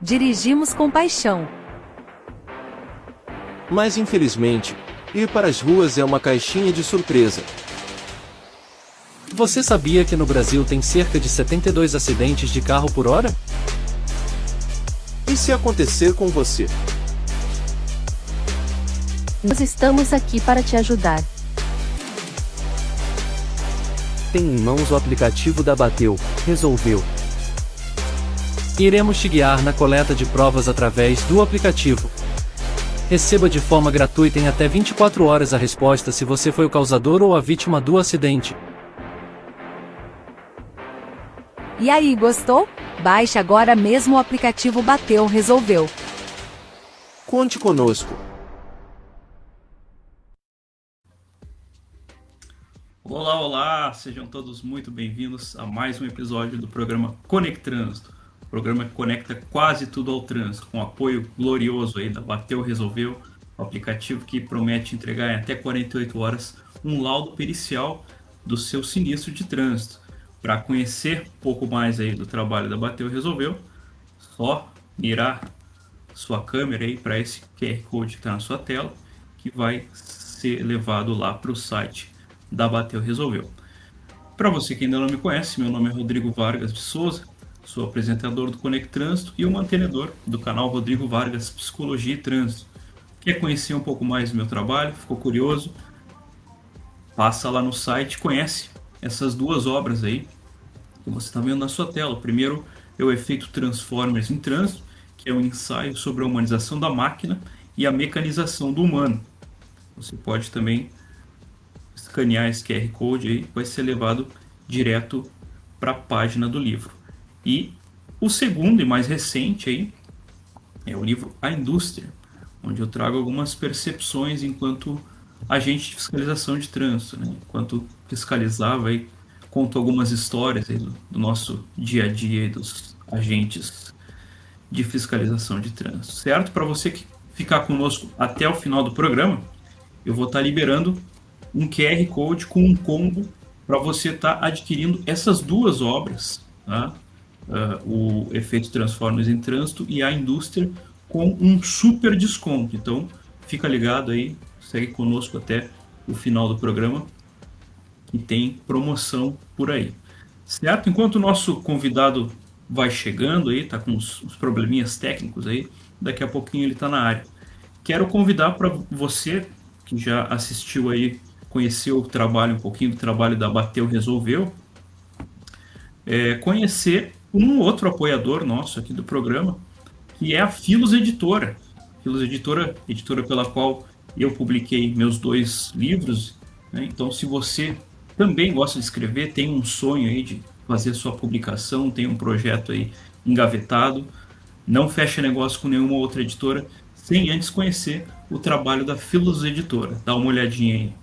Dirigimos com paixão. Mas infelizmente, ir para as ruas é uma caixinha de surpresa. Você sabia que no Brasil tem cerca de 72 acidentes de carro por hora? E se acontecer com você? Nós estamos aqui para te ajudar. Tem em mãos o aplicativo da Bateu, resolveu. Iremos te guiar na coleta de provas através do aplicativo. Receba de forma gratuita em até 24 horas a resposta se você foi o causador ou a vítima do acidente. E aí, gostou? Baixe agora mesmo o aplicativo Bateu Resolveu. Conte conosco. Olá, olá! Sejam todos muito bem-vindos a mais um episódio do programa Conectrânsito. O programa que conecta quase tudo ao trânsito, com apoio glorioso aí da Bateu Resolveu, o aplicativo que promete entregar em até 48 horas um laudo pericial do seu sinistro de trânsito. Para conhecer um pouco mais aí do trabalho da Bateu Resolveu, só mirar sua câmera aí para esse QR Code que está na sua tela, que vai ser levado lá para o site da Bateu Resolveu. Para você que ainda não me conhece, meu nome é Rodrigo Vargas de Souza, sou apresentador do Conectrânsito e o mantenedor do canal Rodrigo Vargas Psicologia e Trânsito. Quer conhecer um pouco mais do meu trabalho? Ficou curioso? Passa lá no site, conhece essas duas obras aí que você está vendo na sua tela. O primeiro é o efeito Transformers em Trânsito, que é um ensaio sobre a humanização da máquina e a mecanização do humano. Você pode também escanear esse QR Code aí, vai ser levado direto para a página do livro. E o segundo e mais recente aí é o livro A Indústria, onde eu trago algumas percepções enquanto agente de fiscalização de trânsito, né? Enquanto fiscalizava aí, conto algumas histórias aí do nosso dia a dia aí dos agentes de fiscalização de trânsito, certo? Para você que ficar conosco até o final do programa, eu vou estar liberando um QR Code com um combo para você estar adquirindo essas duas obras, tá? O Efeito Transformers em Trânsito e A Indústria, com um super desconto. Então fica ligado aí, segue conosco até o final do programa, que tem promoção por aí, certo? Enquanto o nosso convidado vai chegando aí, tá com os probleminhas técnicos aí, daqui a pouquinho ele está na área. Quero convidar para você que já assistiu aí, conheceu o trabalho, um pouquinho do trabalho da Bateu Resolveu, conhecer um outro apoiador nosso aqui do programa, que é a Filos Editora. Filos Editora, editora pela qual eu publiquei meus 2 livros, né? Então, se você também gosta de escrever, tem um sonho aí de fazer sua publicação, tem um projeto aí engavetado, não feche negócio com nenhuma outra editora sem antes conhecer o trabalho da Filos Editora. Dá uma olhadinha aí.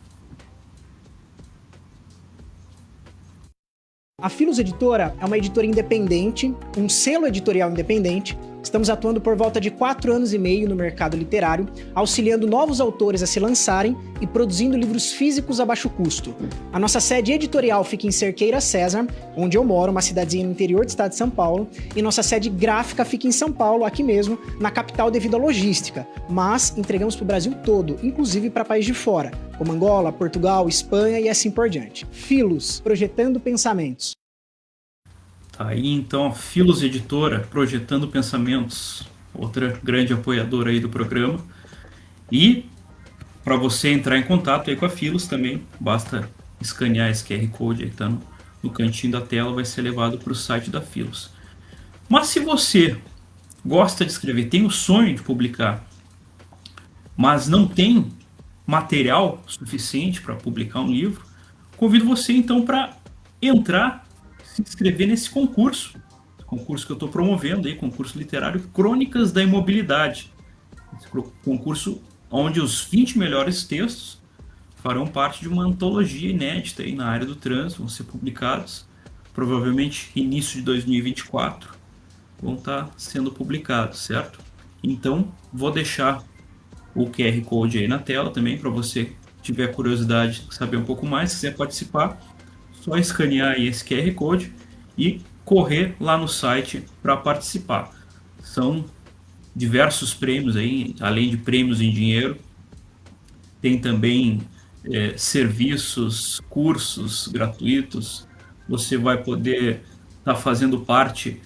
A Filos Editora é uma editora independente, um selo editorial independente. Estamos atuando por volta de 4 anos e meio no mercado literário, auxiliando novos autores a se lançarem e produzindo livros físicos a baixo custo. A nossa sede editorial fica em Cerqueira César, onde eu moro, uma cidadezinha no interior do estado de São Paulo, e nossa sede gráfica fica em São Paulo, aqui mesmo, na capital devido à logística, mas entregamos para o Brasil todo, inclusive para países de fora, como Angola, Portugal, Espanha e assim por diante. Filos, projetando pensamentos. Tá aí então a Filos Editora, Projetando Pensamentos, outra grande apoiadora aí do programa. E para você entrar em contato aí com a Filos também, basta escanear esse QR Code aí que tá no cantinho da tela, vai ser levado para o site da Filos. Mas se você gosta de escrever, tem o sonho de publicar, mas não tem material suficiente para publicar um livro, convido você então para entrar, se inscrever nesse concurso que eu estou promovendo aí, concurso literário Crônicas da Imobilidade. Esse concurso onde os 20 melhores textos farão parte de uma antologia inédita aí na área do trânsito, vão ser publicados, provavelmente início de 2024, vão estar sendo publicados, certo? Então, vou deixar o QR Code aí na tela também, para você que tiver curiosidade de saber um pouco mais, se quiser participar, só escanear aí esse QR Code e correr lá no site para participar. São diversos prêmios aí, além de prêmios em dinheiro. Tem também serviços, cursos gratuitos. Você vai poder estar fazendo parte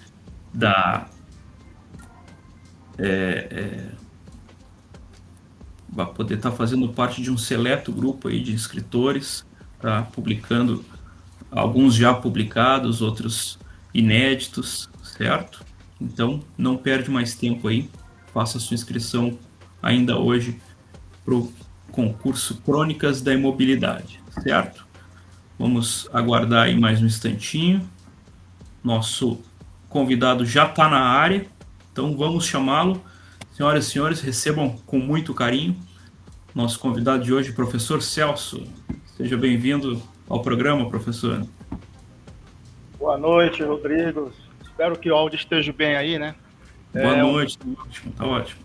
vai poder estar fazendo parte de um seleto grupo aí de escritores, tá? Publicando, alguns já publicados, outros inéditos, certo? Então, não perde mais tempo aí, faça sua inscrição ainda hoje para o concurso Crônicas da Imobilidade, certo? Vamos aguardar aí mais um instantinho. Nosso convidado já está na área, então vamos chamá-lo. Senhoras e senhores, recebam com muito carinho nosso convidado de hoje, professor Celso. Seja bem-vindo ao programa, professor. Boa noite, Rodrigo. Espero que o áudio esteja bem aí, né? Boa noite, tá ótimo.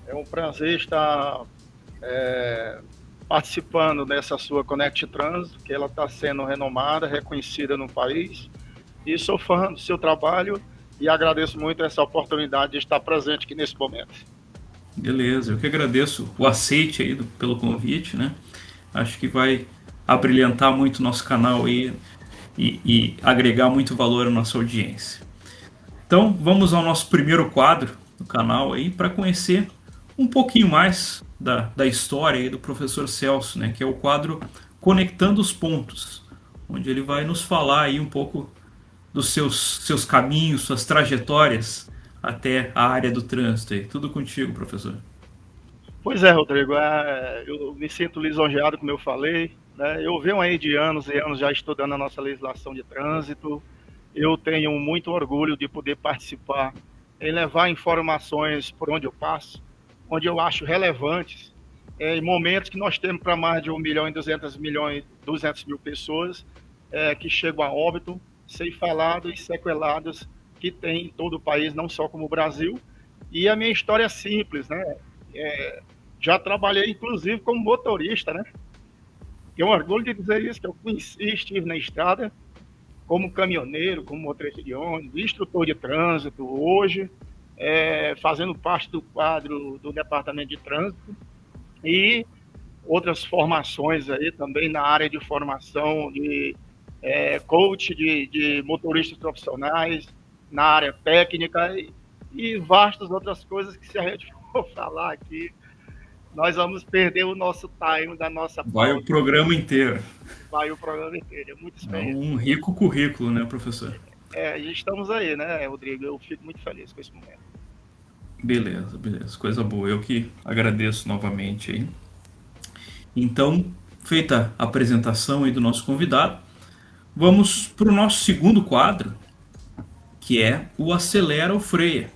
É um prazer estar participando dessa sua Connect Trânsito, que ela está sendo renomada, reconhecida no país. E sou fã do seu trabalho e agradeço muito essa oportunidade de estar presente aqui nesse momento. Beleza, eu que agradeço o aceite aí pelo convite, né? Acho que vai abrilhantar muito o nosso canal aí e agregar muito valor à nossa audiência. Então, vamos ao nosso primeiro quadro do canal aí para conhecer um pouquinho mais da história aí do professor Celso, né? Que é o quadro Conectando os Pontos, onde ele vai nos falar aí um pouco dos seus caminhos, suas trajetórias até a área do trânsito aí. Tudo contigo, professor. Pois é, Rodrigo, eu me sinto lisonjeado, como eu falei, né? Eu venho aí de anos e anos já estudando a nossa legislação de trânsito. Eu tenho muito orgulho de poder participar em levar informações por onde eu passo, onde eu acho relevantes, em momentos que nós temos para mais de 1.200.000 pessoas que chegam a óbito, ceifalados e sequelados, que tem em todo o país, não só como o Brasil. E a minha história é simples, né? Já trabalhei, inclusive, como motorista, né? Tenho orgulho de dizer isso, que eu conheci, estive na estrada, como caminhoneiro, como motorista de ônibus, instrutor de trânsito, hoje, fazendo parte do quadro do Departamento de Trânsito, e outras formações aí também na área de formação de coach de motoristas profissionais, na área técnica e vastas outras coisas que, se a gente for falar aqui, nós vamos perder o nosso time da nossa Vai pauta. O programa inteiro. Vai o programa inteiro, é muito experiência. Um rico currículo, né, professor? Estamos aí, né, Rodrigo? Eu fico muito feliz com esse momento. Beleza, coisa boa. Eu que agradeço novamente aí. Então, feita a apresentação aí do nosso convidado, vamos para o nosso segundo quadro, que é o Acelera ou Freia.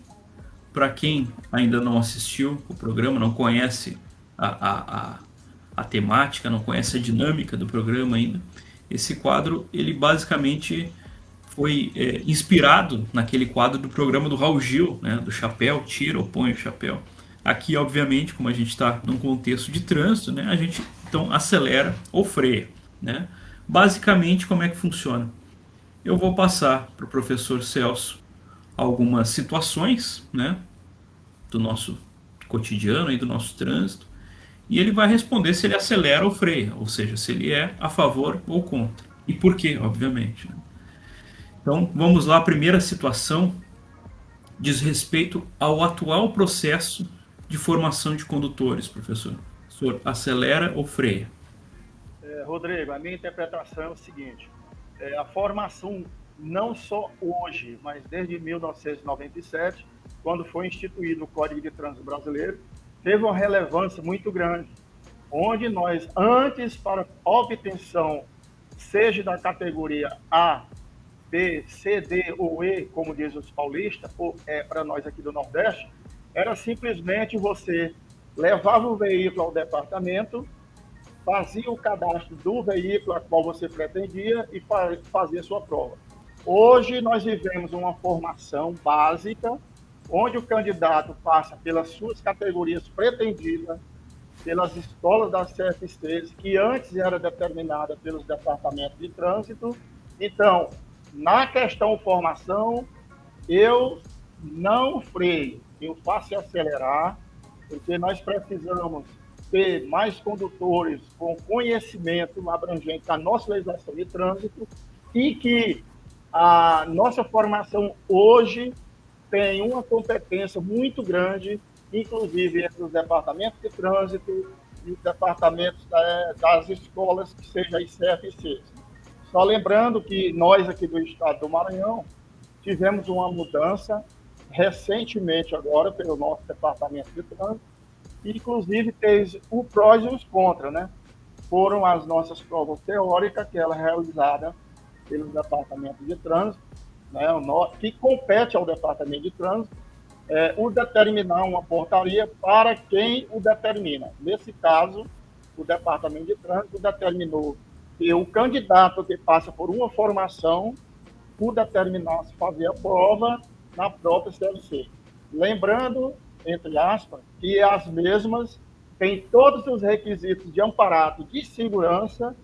Para quem ainda não assistiu o programa, não conhece a temática, não conhece a dinâmica do programa ainda, esse quadro, ele basicamente foi inspirado naquele quadro do programa do Raul Gil, né, do chapéu, tira ou põe o chapéu. Aqui, obviamente, como a gente está num contexto de trânsito, né, a gente então acelera ou freia, né? Basicamente, como é que funciona? Eu vou passar para o professor Celso algumas situações, né, do nosso cotidiano e do nosso trânsito, e ele vai responder se ele acelera ou freia, ou seja, se ele é a favor ou contra. E por quê, obviamente, né? Então, vamos lá. A primeira situação diz respeito ao atual processo de formação de condutores, professor. O senhor acelera ou freia? Rodrigo, a minha interpretação é o seguinte: a formação, não só hoje, mas desde 1997, quando foi instituído o Código de Trânsito Brasileiro, teve uma relevância muito grande, onde nós, antes, para obtenção, seja da categoria A, B, C, D ou E, como diz os paulistas, ou para nós aqui do Nordeste, era simplesmente você levava o veículo ao departamento, fazia o cadastro do veículo a qual você pretendia e fazia sua prova. Hoje nós vivemos uma formação básica, onde o candidato passa pelas suas categorias pretendidas, pelas escolas das CFCs, que antes era determinada pelos departamentos de trânsito. Então, na questão formação, eu não freio. eu faço acelerar, porque nós precisamos ter mais condutores com conhecimento abrangente da nossa legislação de trânsito e que a nossa formação hoje tem uma competência muito grande, inclusive entre os departamentos de trânsito e os departamentos das escolas, que seja ICEF e CES. Só lembrando que nós aqui do estado do Maranhão tivemos uma mudança recentemente agora pelo nosso departamento de trânsito, inclusive teve o prós e os contras, né? Foram as nossas provas teóricas, que ela é realizada pelo departamento de trânsito, né? Que compete ao departamento de trânsito, o determinar uma portaria para quem o determina. Nesse caso, o departamento de trânsito determinou que o candidato que passa por uma formação o determinasse fazer a prova na própria CLC. Lembrando, entre aspas, que as mesmas têm todos os requisitos de amparato de segurança,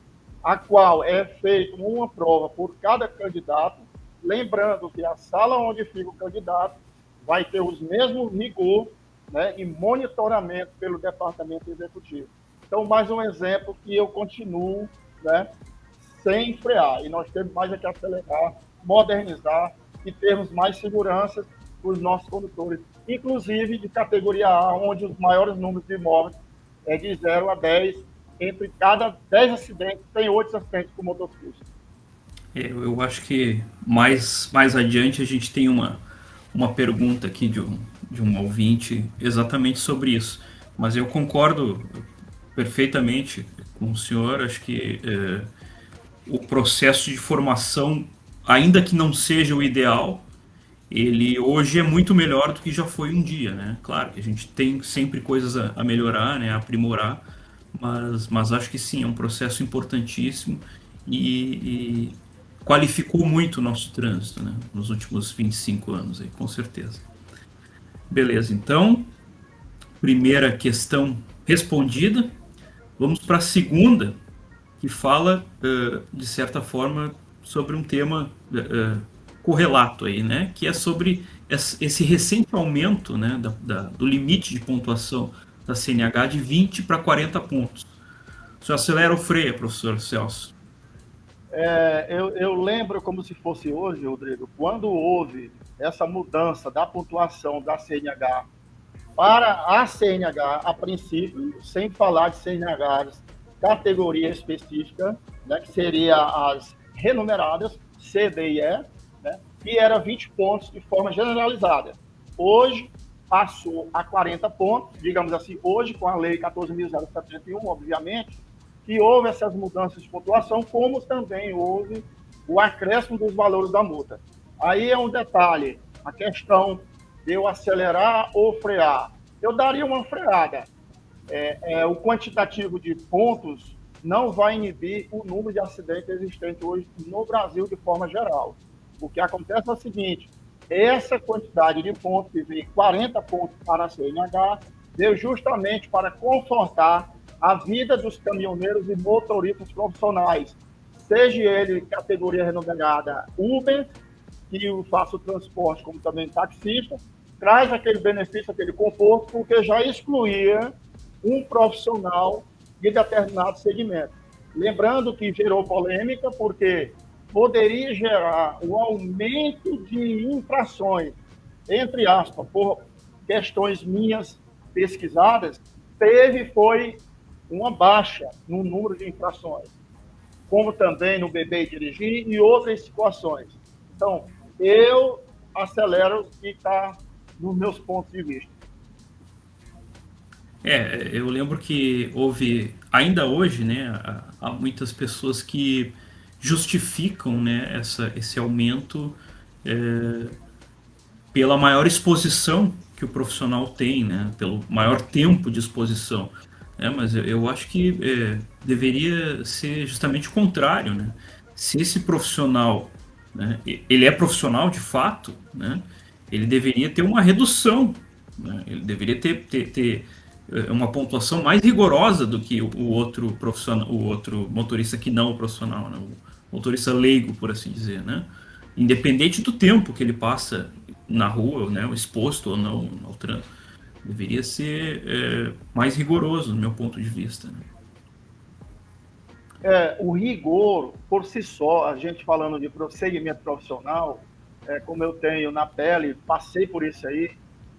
a qual é feita uma prova por cada candidato, lembrando que a sala onde fica o candidato vai ter os mesmos rigor, né, e monitoramento pelo departamento executivo. Então, mais um exemplo que eu continuo, né, sem frear, e nós temos mais que acelerar, modernizar e termos mais segurança para os nossos condutores, inclusive de categoria A, onde os maiores números de mortes é de 0 a 10, entre cada 10 acidentes, tem 8 acidentes com motociclista. Eu acho que mais adiante a gente tem uma pergunta aqui de um ouvinte exatamente sobre isso, mas eu concordo perfeitamente com o senhor. Acho que o processo de formação, ainda que não seja o ideal, ele hoje é muito melhor do que já foi um dia, né? Claro que a gente tem sempre coisas a melhorar, né, a aprimorar, mas acho que sim, é um processo importantíssimo e qualificou muito o nosso trânsito, né, nos últimos 25 anos, aí, com certeza. Beleza, então, primeira questão respondida. Vamos para a segunda, que fala, de certa forma, sobre um tema correlato aí, né? Que é sobre esse recente aumento, né, do limite de pontuação da CNH de 20 para 40 pontos. O senhor acelera ou freia, professor Celso? Eu lembro como se fosse hoje, Rodrigo, quando houve essa mudança da pontuação da CNH para a CNH, a princípio, sem falar de CNHs categoria específica, né, que seria as renumeradas, C, D e E, né, e era 20 pontos de forma generalizada. Hoje, passou a 40 pontos, digamos assim, hoje, com a Lei 14.071, obviamente, que houve essas mudanças de pontuação, como também houve o acréscimo dos valores da multa. Aí é um detalhe, a questão de eu acelerar ou frear. Eu daria uma freada. O quantitativo de pontos não vai inibir o número de acidentes existentes hoje no Brasil de forma geral. O que acontece é o seguinte, essa quantidade de pontos, que veio 40 pontos para a CNH, veio justamente para confortar a vida dos caminhoneiros e motoristas profissionais, seja ele categoria renombrada Uber, que eu faço transporte como também taxista, traz aquele benefício, aquele conforto, porque já excluía um profissional de determinado segmento. Lembrando que gerou polêmica, porque poderia gerar um aumento de infrações, entre aspas, por questões minhas pesquisadas, foi uma baixa no número de infrações, como também no beber e dirigir e outras situações. Então, eu acelero e está nos meus pontos de vista. Eu lembro que houve, ainda hoje, né, há muitas pessoas que justificam, né, esse aumento pela maior exposição que o profissional tem, né, pelo maior tempo de exposição. Mas eu acho que deveria ser justamente o contrário, né? Se esse profissional, né, ele é profissional de fato, né, ele deveria ter uma redução, né, ele deveria ter uma pontuação mais rigorosa do que o outro profissional, o outro motorista que não é profissional, né, o motorista leigo, por assim dizer, né? Independente do tempo que ele passa na rua, né, exposto ou não ao trânsito. Deveria ser mais rigoroso, do meu ponto de vista, né? O rigor, por si só, a gente falando de segmento profissional, como eu tenho na pele, passei por isso aí,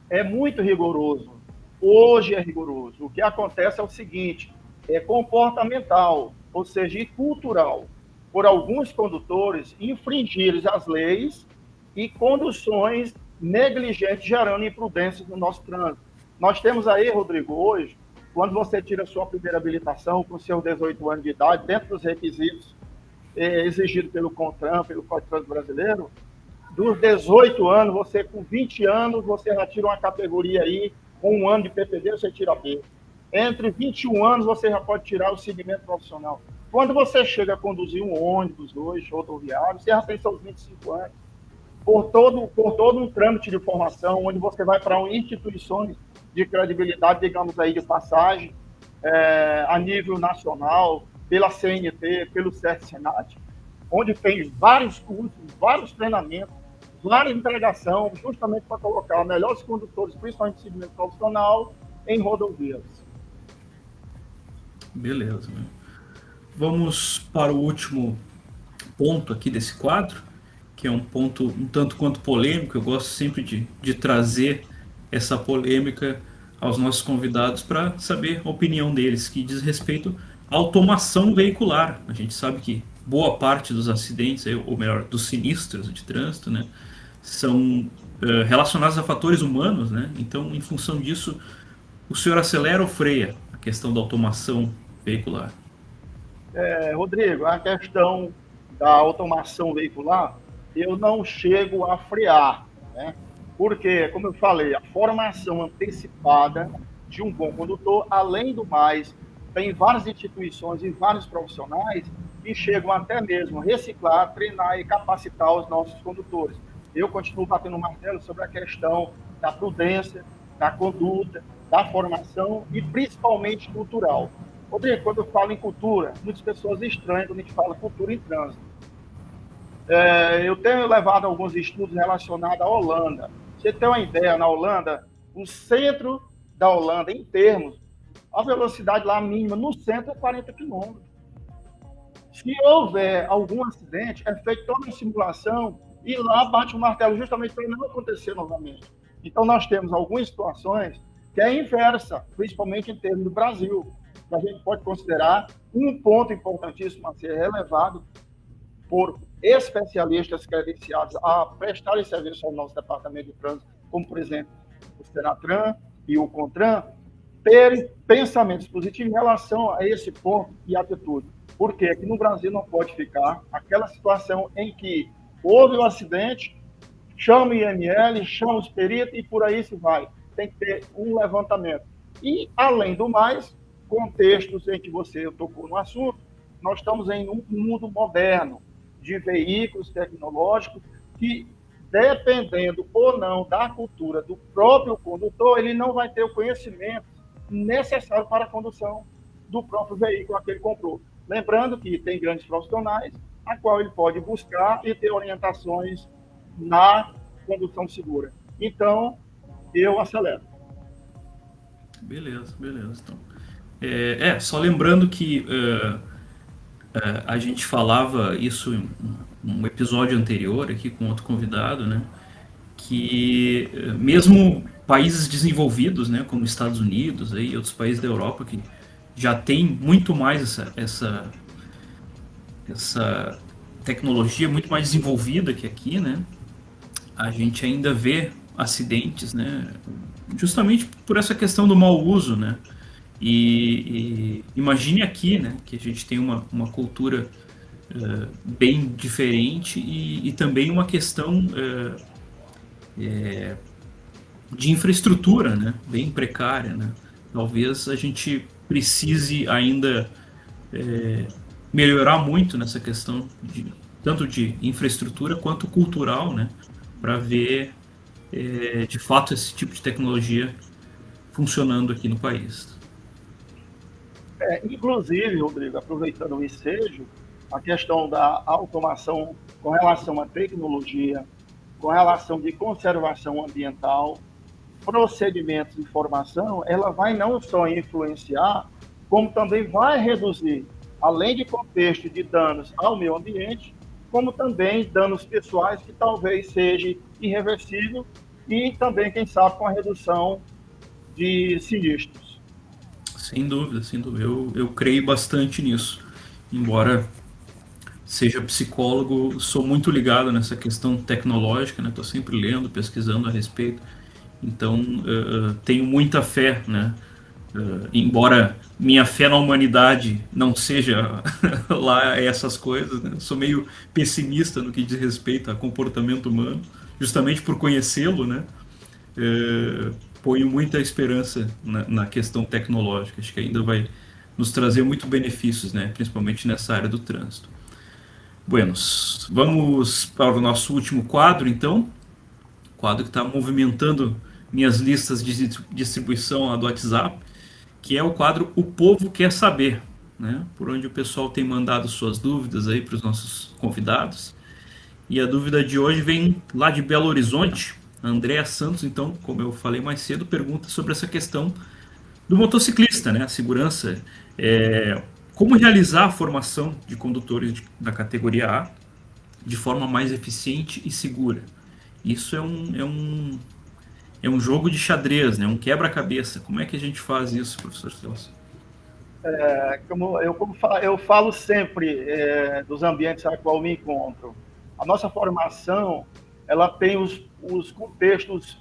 é muito rigoroso. Hoje é rigoroso. O que acontece é o seguinte, é comportamental, ou seja, e cultural, por alguns condutores infringirem as leis e conduções negligentes, gerando imprudências no nosso trânsito. Nós temos aí, Rodrigo, hoje, quando você tira a sua primeira habilitação com seus 18 anos de idade, dentro dos requisitos exigidos pelo CONTRAN, pelo Código de Trânsito Brasileiro, dos 18 anos, você com 20 anos, você já tira uma categoria aí, com 1 ano de PPD, você tira B. Entre 21 anos, você já pode tirar o segmento profissional. Quando você chega a conduzir um ônibus hoje, rodoviário, você já tem seus 25 anos. Por todo um trâmite de formação, onde você vai para instituições de credibilidade, digamos aí, de passagem, a nível nacional, pela CNT, pelo CERT-SENAT, onde tem vários cursos, vários treinamentos, várias entregação, justamente para colocar melhores condutores, principalmente de segmento profissional, em rodovias. Beleza. Né? Vamos para o último ponto aqui desse quadro, que é um ponto um tanto quanto polêmico. Eu gosto sempre de trazer essa polêmica aos nossos convidados para saber a opinião deles, que diz respeito à automação veicular. A gente sabe que boa parte dos acidentes, ou melhor, dos sinistros de trânsito, né, são relacionados a fatores humanos, né? Então, em função disso, o senhor acelera ou freia a questão da automação veicular? Rodrigo, a questão da automação veicular, eu não chego a frear, né? Porque, como eu falei, a formação antecipada de um bom condutor, além do mais, tem várias instituições e vários profissionais que chegam até mesmo a reciclar, treinar e capacitar os nossos condutores. Eu continuo batendo martelo sobre a questão da prudência, da conduta, da formação e principalmente cultural. Rodrigo, quando eu falo em cultura, muitas pessoas estranham quando a gente fala cultura em trânsito. Eu tenho levado alguns estudos relacionados à Holanda. Você tem uma ideia, na Holanda, o centro da Holanda, em termos, a velocidade lá mínima no centro é 40 km. Se houver algum acidente, é feita toda uma simulação e lá bate o martelo justamente para não acontecer novamente. Então, nós temos algumas situações que é inversa, principalmente em termos do Brasil, que a gente pode considerar um ponto importantíssimo a ser relevado por especialistas credenciados a prestar esse serviço ao nosso Departamento de Trânsito, como, por exemplo, o Senatran e o CONTRAN, terem pensamentos positivos em relação a esse ponto e atitude. Porque aqui no Brasil não pode ficar aquela situação em que houve um acidente, chama o IML, chama os peritos e por aí se vai. Tem que ter um levantamento. E, além do mais, contextos em que você tocou no assunto, nós estamos em um mundo moderno de veículos tecnológicos que, dependendo ou não da cultura do próprio condutor, ele não vai ter o conhecimento necessário para a condução do próprio veículo que ele comprou. Lembrando que tem grandes profissionais a qual ele pode buscar e ter orientações na condução segura. Então, eu acelero. Beleza. Então, só lembrando que a gente falava isso em um episódio anterior aqui com outro convidado, né? Que mesmo países desenvolvidos, né, como Estados Unidos e outros países da Europa que já tem muito mais essa tecnologia muito mais desenvolvida que aqui, né? A gente ainda vê acidentes, né? Justamente por essa questão do mau uso, né? E imagine aqui, né, que a gente tem uma cultura bem diferente e também uma questão de infraestrutura, né, bem precária, né? Talvez a gente precise ainda melhorar muito nessa questão tanto de infraestrutura quanto cultural, né, para ver de fato esse tipo de tecnologia funcionando aqui no país. Inclusive, Rodrigo, aproveitando o ensejo, a questão da automação com relação à tecnologia, com relação de conservação ambiental, procedimentos de formação, ela vai não só influenciar, como também vai reduzir, além de contexto de danos ao meio ambiente, como também danos pessoais que talvez seja irreversível e também, quem sabe, com a redução de sinistros. Sem dúvida, sem dúvida. Eu creio bastante nisso. Embora seja psicólogo, sou muito ligado nessa questão tecnológica, né? Estou sempre lendo, pesquisando a respeito. Então, tenho muita fé, né? Embora minha fé na humanidade não seja lá essas coisas, né? Sou meio pessimista no que diz respeito a comportamento humano, justamente por conhecê-lo, né? Ponho muita esperança na questão tecnológica. Acho que ainda vai nos trazer muito benefícios, né? Principalmente nessa área do trânsito. Buenos, vamos para o nosso último quadro, então. Quadro que está movimentando minhas listas de distribuição lá do WhatsApp, que é o quadro O Povo Quer Saber, né? Por onde o pessoal tem mandado suas dúvidas aí para os nossos convidados. E a dúvida de hoje vem lá de Belo Horizonte. A Andréa Santos, então, como eu falei mais cedo, pergunta sobre essa questão do motociclista, né? A segurança. Como realizar a formação de condutores da categoria A de forma mais eficiente e segura? Isso é um jogo de xadrez, né? Um quebra-cabeça. Como é que a gente faz isso, professor Celso? Eu falo sempre dos ambientes a qual me encontro. A nossa formação, ela tem os contextos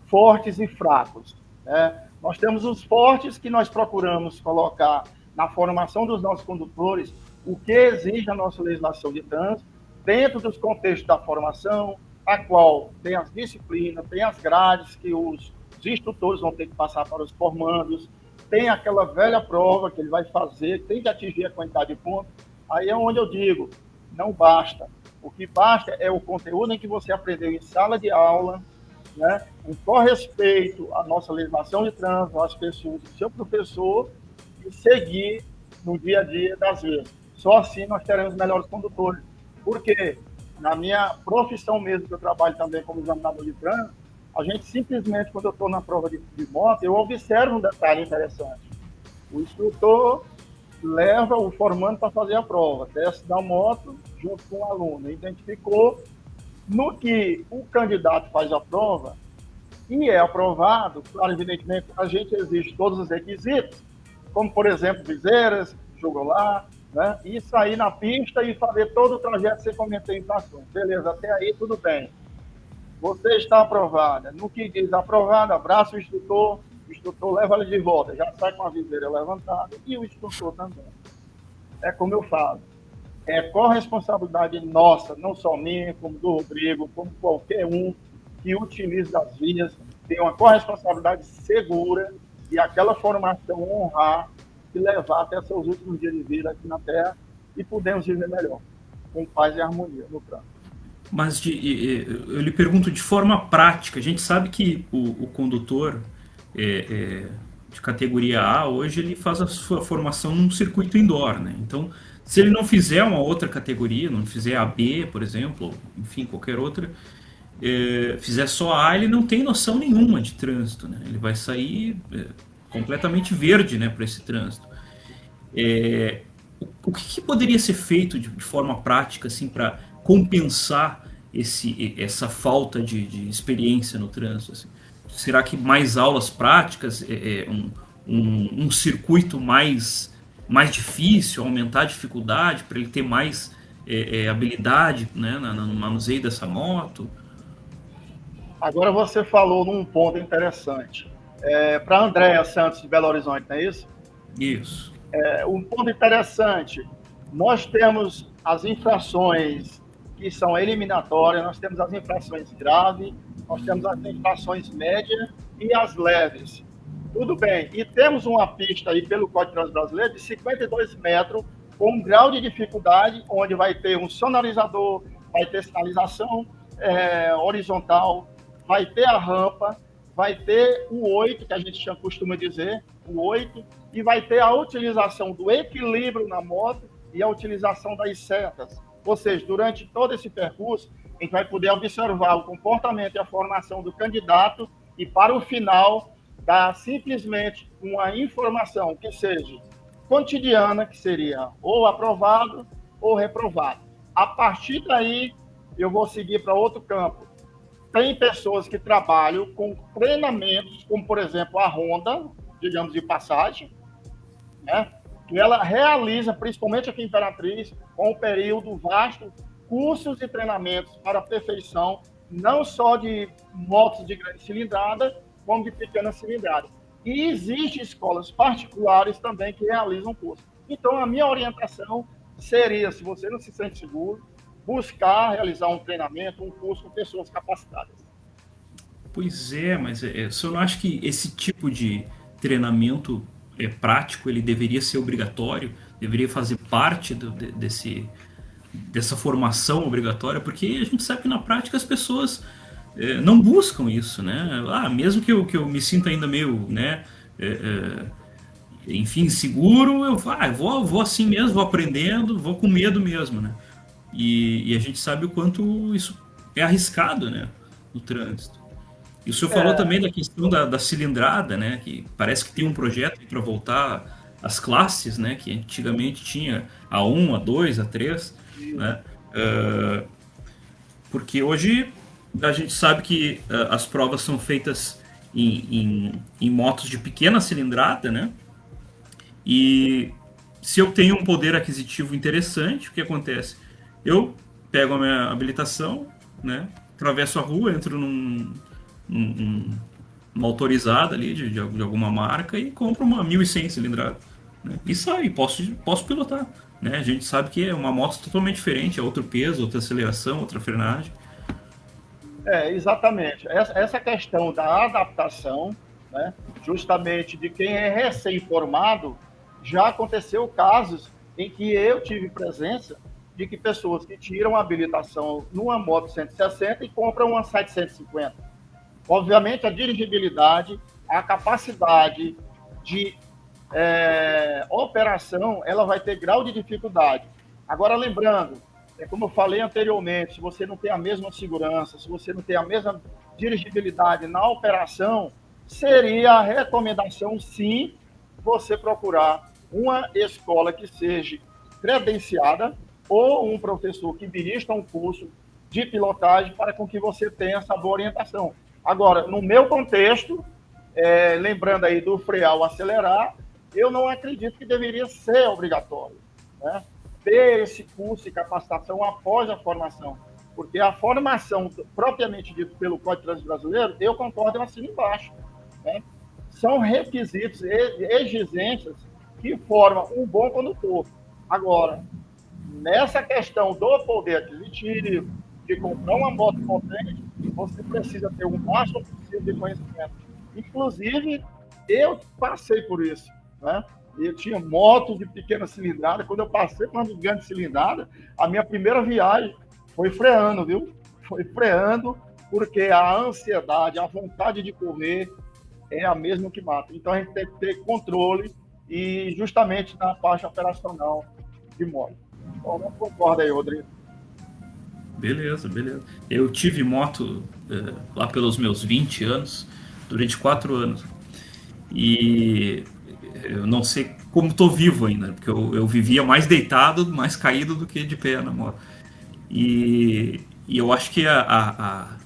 fortes e fracos, né? Nós temos os fortes que nós procuramos colocar na formação dos nossos condutores, o que exige a nossa legislação de trânsito, dentro dos contextos da formação, a qual tem as disciplinas, tem as grades que os instrutores vão ter que passar para os formandos, tem aquela velha prova que ele vai fazer, tem que atingir a quantidade de pontos. Aí é onde eu digo, não basta. O que basta é o conteúdo em que você aprendeu em sala de aula, né, com respeito à nossa legislação de trânsito, às pessoas do seu professor, e seguir no dia a dia das vezes. Só assim nós teremos melhores condutores. Porque na minha profissão mesmo, que eu trabalho também como examinador de trânsito, a gente simplesmente, quando eu estou na prova de moto, eu observo um detalhe interessante. O instrutor leva o formando para fazer a prova, desce da moto junto com o aluno, identificou. No que o candidato faz a prova e é aprovado, claro, evidentemente, a gente exige todos os requisitos, como, por exemplo, viseiras, jogolar, né? E sair na pista e fazer todo o trajeto sem cometer infrações. Beleza, até aí tudo bem. Você está aprovada. No que diz aprovado, abraça o instrutor leva ele de volta, já sai com a viseira levantada e o instrutor também. É como eu falo, é corresponsabilidade nossa, não só minha, como do Rodrigo, como qualquer um que utilize as vias, tem uma corresponsabilidade segura e aquela formação honrar e levar até seus últimos dias de vida aqui na Terra e podemos viver melhor, com paz e harmonia no trânsito. Mas eu lhe pergunto de forma prática, a gente sabe que o condutor de categoria A, hoje ele faz a sua formação num circuito indoor, né? Então, se ele não fizer uma outra categoria, não fizer a B, por exemplo, ou, enfim, qualquer outra, fizer só a A, ele não tem noção nenhuma de trânsito, né? Ele vai sair completamente verde, né, para esse trânsito. O que poderia ser feito de forma prática, assim, para compensar essa falta de experiência no trânsito, assim? Será que mais aulas práticas, um circuito mais difícil, aumentar a dificuldade para ele ter mais habilidade, né, no manuseio dessa moto? Agora você falou num ponto interessante. Para a Andréa Santos de Belo Horizonte, não é isso? Isso. Um ponto interessante, nós temos as infrações que são eliminatórias, nós temos as infrações graves, nós temos as infrações médias e as leves. Tudo bem. E temos uma pista aí pelo Código de Trânsito Brasileiro de 52 metros, com um grau de dificuldade, onde vai ter um sonorizador, vai ter sinalização horizontal, vai ter a rampa, vai ter o 8, que a gente costuma dizer, o 8, e vai ter a utilização do equilíbrio na moto e a utilização das setas. Ou seja, durante todo esse percurso, a gente vai poder observar o comportamento e a formação do candidato e, para o final, dar simplesmente uma informação que seja cotidiana, que seria ou aprovado ou reprovado. A partir daí, eu vou seguir para outro campo. Tem pessoas que trabalham com treinamentos, como, por exemplo, a Honda, digamos, de passagem, né? Que ela realiza, principalmente aqui em Imperatriz, com um período vasto, cursos e treinamentos para a perfeição, não só de motos de grande cilindrada, como de pequena cilindrada. E existem escolas particulares também que realizam curso. Então, a minha orientação seria, se você não se sente seguro, buscar realizar um treinamento, um curso com pessoas capacitadas. Pois é, mas o senhor não acha que esse tipo de treinamento prático, ele deveria ser obrigatório, deveria fazer parte dessa formação obrigatória, porque a gente sabe que na prática as pessoas não buscam isso, né? Mesmo que eu me sinta ainda meio, né, enfim, seguro, eu vou assim mesmo, vou aprendendo, vou com medo mesmo, né? E a gente sabe o quanto isso é arriscado, né, no trânsito. E o senhor falou também da questão da cilindrada, né? Que parece que tem um projeto para voltar às classes, né? Que antigamente tinha a 1, a 2, a 3, né? Porque hoje a gente sabe que as provas são feitas em motos de pequena cilindrada, né? E se eu tenho um poder aquisitivo interessante, o que acontece? Eu pego a minha habilitação, né? Atravesso a rua, entro uma autorizada ali de alguma marca e compro uma 1100 cilindrada, né? E saio, posso pilotar, né? A gente sabe que é uma moto totalmente diferente, é outro peso, outra aceleração, outra frenagem. Exatamente. Essa questão da adaptação, né, justamente de quem é recém-formado, já aconteceu casos em que eu tive presença de que pessoas que tiram a habilitação numa moto 160 e compram uma 750. Obviamente, a dirigibilidade, a capacidade de operação, ela vai ter grau de dificuldade. Agora, lembrando, como eu falei anteriormente, se você não tem a mesma segurança, se você não tem a mesma dirigibilidade na operação, seria a recomendação, sim, você procurar uma escola que seja credenciada ou um professor que dirija um curso de pilotagem para com que você tenha essa boa orientação. Agora, no meu contexto, lembrando aí do frear ou acelerar, eu não acredito que deveria ser obrigatório, né, ter esse curso de capacitação após a formação, porque a formação propriamente dita pelo Código de Trânsito Brasileiro, eu concordo, eu assino embaixo, né? São requisitos, exigências que formam um bom condutor. Agora, nessa questão do poder aquisitivo, de comprar uma moto potente, você precisa ter o máximo possível de conhecimento. Inclusive, eu passei por isso, né? Eu tinha moto de pequena cilindrada. Quando eu passei para uma de grande cilindrada, a minha primeira viagem foi freando, viu? Foi freando, porque a ansiedade, a vontade de correr é a mesma que mata. Então, a gente tem que ter controle e justamente na parte operacional de moto. Então, não concorda aí, Rodrigo. Beleza. Eu tive moto lá pelos meus 20 anos, durante 4 anos. E eu não sei como estou vivo ainda, porque eu vivia mais deitado, mais caído do que de pé na moto. E eu acho que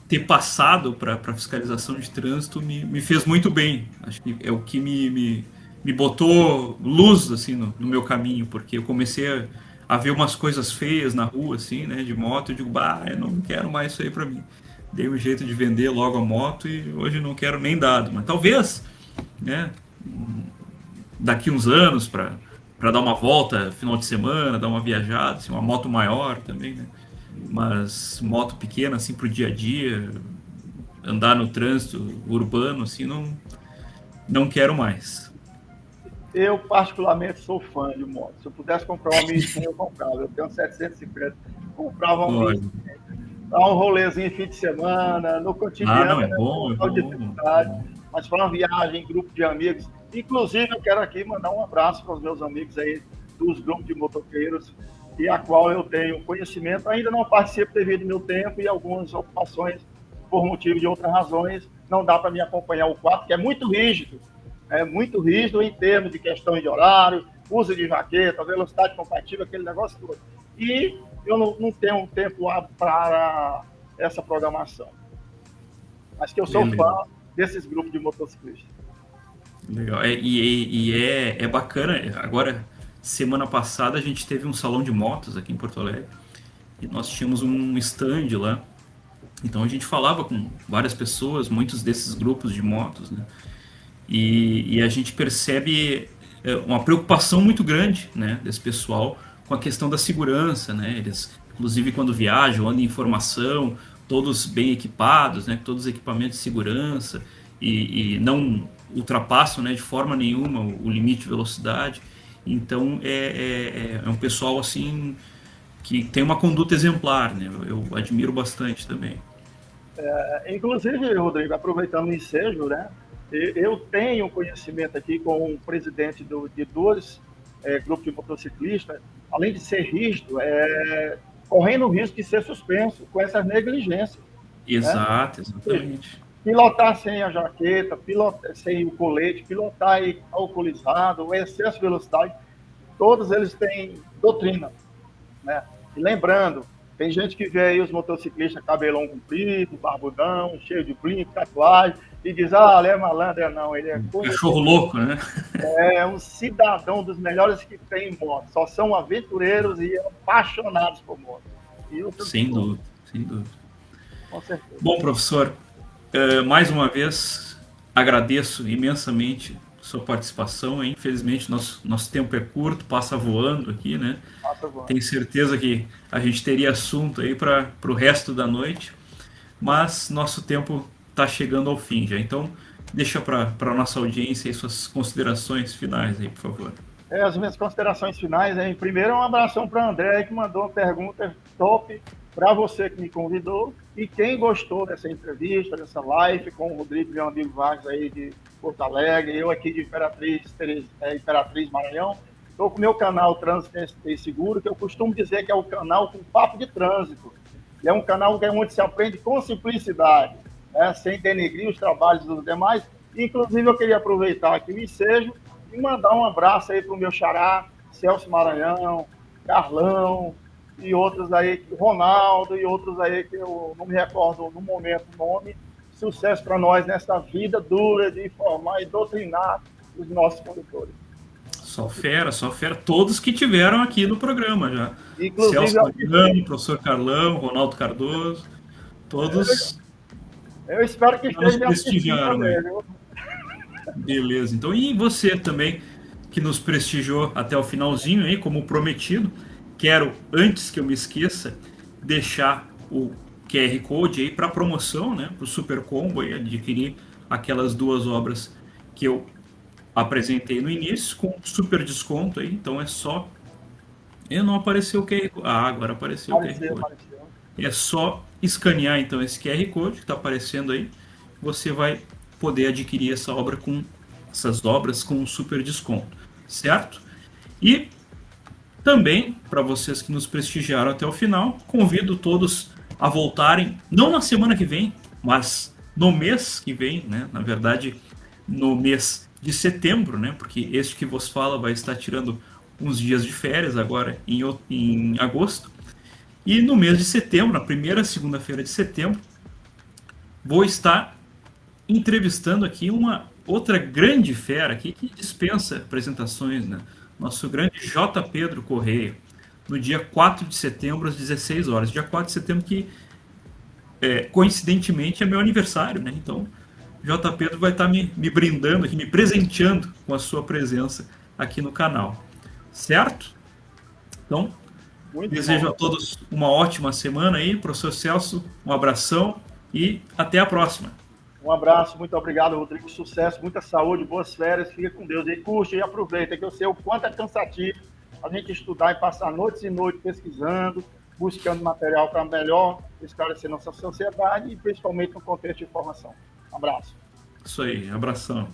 ter passado para fiscalização de trânsito me fez muito bem. Acho que é o que me botou luz assim, no meu caminho, porque eu comecei a ver umas coisas feias na rua, assim, né, de moto, eu digo, eu não quero mais isso aí para mim. Dei um jeito de vender logo a moto e hoje não quero nem dado, mas talvez, né, daqui uns anos para dar uma volta final de semana, dar uma viajada, assim, uma moto maior também, né, mas moto pequena, assim, pro dia a dia, andar no trânsito urbano, assim, não quero mais. Eu, particularmente, sou fã de moto. Se eu pudesse comprar uma 1100, eu comprava. Eu tenho 750, comprava uma 1100. Dá um rolezinho fim de semana, no cotidiano, é bom. Mas para uma viagem, grupo de amigos. Inclusive, eu quero aqui mandar um abraço para os meus amigos aí dos grupos de motoqueiros. e a qual eu tenho conhecimento. Ainda não participo devido ao meu tempo e algumas ocupações por motivo de outras razões. Não dá para me acompanhar o quadro, que é muito rígido em termos de questão de horário, uso de jaqueta, velocidade compatível, aquele negócio todo. E eu não tenho tempo para essa programação. Mas que eu sou fã desses grupos de motociclistas. Legal. É bacana. Agora, semana passada, a gente teve um salão de motos aqui em Porto Alegre. E nós tínhamos um stand lá. Então a gente falava com várias pessoas, muitos desses grupos de motos, né? E a gente percebe uma preocupação muito grande, né, desse pessoal com a questão da segurança, né? Eles, inclusive, quando viajam, andam em formação, todos bem equipados, né? Todos os equipamentos de segurança e não ultrapassam, né, de forma nenhuma o limite de velocidade. Então é um pessoal assim que tem uma conduta exemplar, né? Eu admiro bastante também. Inclusive, Rodrigo, aproveitando o ensejo, né? Eu tenho conhecimento aqui com o presidente de dois grupos de motociclistas, além de ser rígido, correndo o risco de ser suspenso com essas negligências. Exato, né? Exatamente. Pilotar sem a jaqueta, pilotar sem o colete, pilotar alcoolizado, o excesso de velocidade, todos eles têm doutrina, né? E lembrando, tem gente que vê aí os motociclistas cabelão comprido, barbudão, cheio de brinco, tatuagem, e diz, ele é malandro, não, ele é... Cachorro louco, né? É um cidadão dos melhores que tem em moto, só são aventureiros e apaixonados por moto. Sem dúvida, sem dúvida. Com certeza. Bom, professor, mais uma vez agradeço imensamente sua participação. Infelizmente nosso tempo é curto, passa voando aqui, né? Tenho certeza que a gente teria assunto aí para o resto da noite, mas nosso tempo está chegando ao fim já. Então deixa para a nossa audiência aí suas considerações finais aí, por favor. As minhas considerações finais, primeiro um abração para a André, que mandou uma pergunta top para você que me convidou, e quem gostou dessa entrevista, dessa live com o Rodrigo, meu amigo Vargas aí de Porto Alegre, eu aqui de Imperatriz Maranhão. Estou com o meu canal Trânsito e Seguro, que eu costumo dizer que é o canal com papo de trânsito. É um canal onde se aprende com simplicidade, né, sem denegrir os trabalhos dos demais. Inclusive, eu queria aproveitar aqui o ensejo e mandar um abraço aí para o meu xará, Celso Maranhão, Carlão, e outros aí, Ronaldo, e outros aí que eu não me recordo no momento o nome. Sucesso para nós nessa vida dura de informar e doutrinar os nossos condutores. Só fera, todos que tiveram aqui no programa já. Inclusive, Celso Maranhão, professor Carlão, Ronaldo Cardoso, todos. Eu espero que esteja prestigiaram, né? Beleza, então, e você também, que nos prestigiou até o finalzinho aí, como prometido, quero, antes que eu me esqueça, deixar o QR Code aí para promoção, né, para o Super Combo, e adquirir aquelas duas obras que eu apresentei no início, com super desconto aí. Então é só... não apareceu o QR Code. Agora apareceu o QR Code. Apareceu. É só escanear então esse QR Code que está aparecendo aí. Você vai poder adquirir essas obras com super desconto, certo? E também, para vocês que nos prestigiaram até o final, convido todos a voltarem, não na semana que vem, mas no mês que vem, né? Na verdade, no mês de setembro, né? Porque este que vos fala vai estar tirando uns dias de férias agora em agosto. E no mês de setembro, na primeira segunda-feira de setembro, vou estar entrevistando aqui uma outra grande fera aqui que dispensa apresentações, né? Nosso grande J. Pedro Correia, no dia 4 de setembro, às 16 horas. Dia 4 de setembro que, coincidentemente, é meu aniversário, né? Então, J. Pedro vai estar me brindando aqui, me presenteando com a sua presença aqui no canal. Certo? Então, desejo a todos uma ótima semana aí. Professor Celso, um abração e até a próxima. Um abraço, muito obrigado, Rodrigo. Sucesso, muita saúde, boas férias. Fica com Deus. E curte e aproveita, que eu sei o quanto é cansativo a gente estudar e passar noites e noites pesquisando, buscando material para melhor esclarecer nossa sociedade e principalmente no contexto de formação. Um abraço. Isso aí, abração.